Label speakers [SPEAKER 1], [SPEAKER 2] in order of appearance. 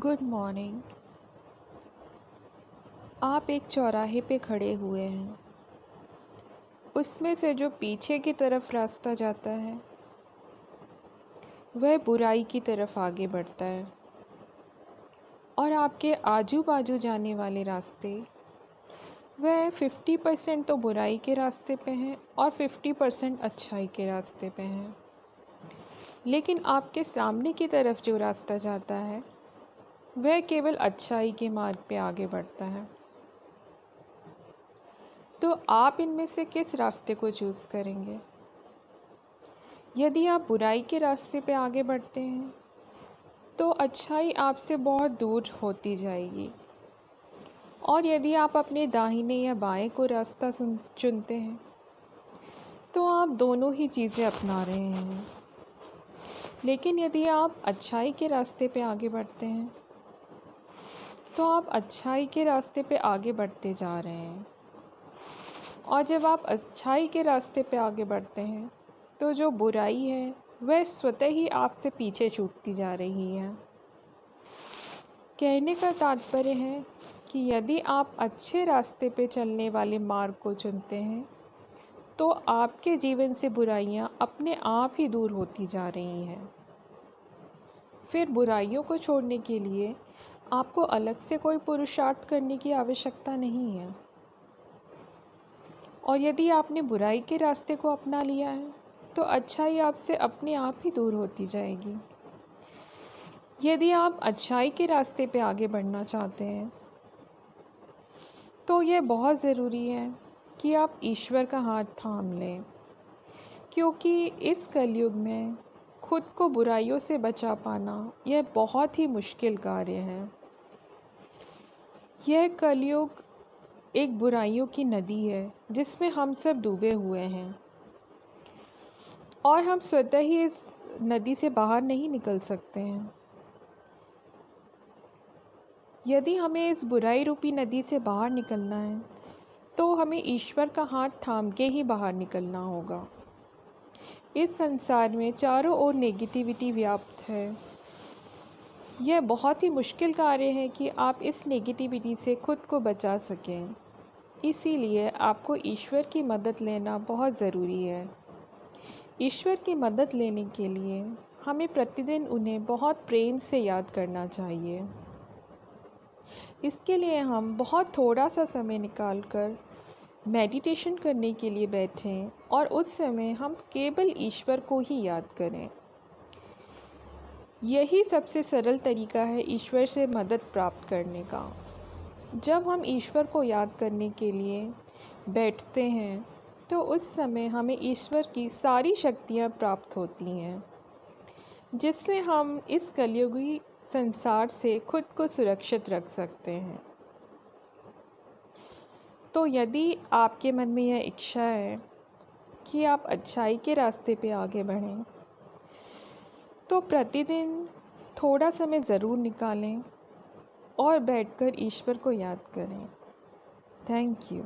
[SPEAKER 1] Good morning. आप एक चौराहे पे खड़े हुए हैं। उसमें से जो पीछे की तरफ रास्ता जाता है वह बुराई की तरफ आगे बढ़ता है और आपके आजू बाजू जाने वाले रास्ते वह 50% तो बुराई के रास्ते पे हैं और 50% अच्छाई के रास्ते पे हैं। लेकिन आपके सामने की तरफ जो रास्ता जाता है वह केवल अच्छाई के मार्ग पे आगे बढ़ता है। तो आप इनमें से किस रास्ते को चूज़ करेंगे? यदि आप बुराई के रास्ते पे आगे बढ़ते हैं तो अच्छाई आपसे बहुत दूर होती जाएगी, और यदि आप अपने दाहिने या बाएं को रास्ता चुनते हैं तो आप दोनों ही चीज़ें अपना रहे हैं। लेकिन यदि आप अच्छाई के रास्ते पे आगे बढ़ते हैं तो आप अच्छाई के रास्ते पे आगे बढ़ते जा रहे हैं, और जब आप अच्छाई के रास्ते पे आगे बढ़ते हैं तो जो बुराई है वह स्वतः ही आपसे पीछे छूटती जा रही है। कहने का तात्पर्य है कि यदि आप अच्छे रास्ते पे चलने वाले मार्ग को चुनते हैं तो आपके जीवन से बुराइयां अपने आप ही दूर होती जा रही हैं। फिर बुराइयों को छोड़ने के लिए आपको अलग से कोई पुरुषार्थ करने की आवश्यकता नहीं है। और यदि आपने बुराई के रास्ते को अपना लिया है तो अच्छाई आपसे अपने आप ही दूर होती जाएगी। यदि आप अच्छाई के रास्ते पे आगे बढ़ना चाहते हैं तो यह बहुत ज़रूरी है कि आप ईश्वर का हाथ थाम लें, क्योंकि इस कलयुग में खुद को बुराइयों से बचा पाना यह बहुत ही मुश्किल कार्य है। यह कलयुग एक बुराइयों की नदी है जिसमें हम सब डूबे हुए हैं, और हम स्वतः ही इस नदी से बाहर नहीं निकल सकते हैं। यदि हमें इस बुराई रूपी नदी से बाहर निकलना है तो हमें ईश्वर का हाथ थाम के ही बाहर निकलना होगा। इस संसार में चारों ओर नेगेटिविटी व्याप्त है। यह बहुत ही मुश्किल कार्य है कि आप इस नेगेटिविटी से खुद को बचा सकें। इसीलिए आपको ईश्वर की मदद लेना बहुत ज़रूरी है। ईश्वर की मदद लेने के लिए हमें प्रतिदिन उन्हें बहुत प्रेम से याद करना चाहिए। इसके लिए हम बहुत थोड़ा सा समय निकालकर मेडिटेशन करने के लिए बैठें और उस समय हम केवल ईश्वर को ही याद करें। यही सबसे सरल तरीका है ईश्वर से मदद प्राप्त करने का। जब हम ईश्वर को याद करने के लिए बैठते हैं तो उस समय हमें ईश्वर की सारी शक्तियाँ प्राप्त होती हैं, जिससे हम इस कलयुगी संसार से खुद को सुरक्षित रख सकते हैं। तो यदि आपके मन में यह इच्छा है कि आप अच्छाई के रास्ते पे आगे बढ़ें तो प्रतिदिन थोड़ा समय ज़रूर निकालें और बैठकर ईश्वर को याद करें। Thank you.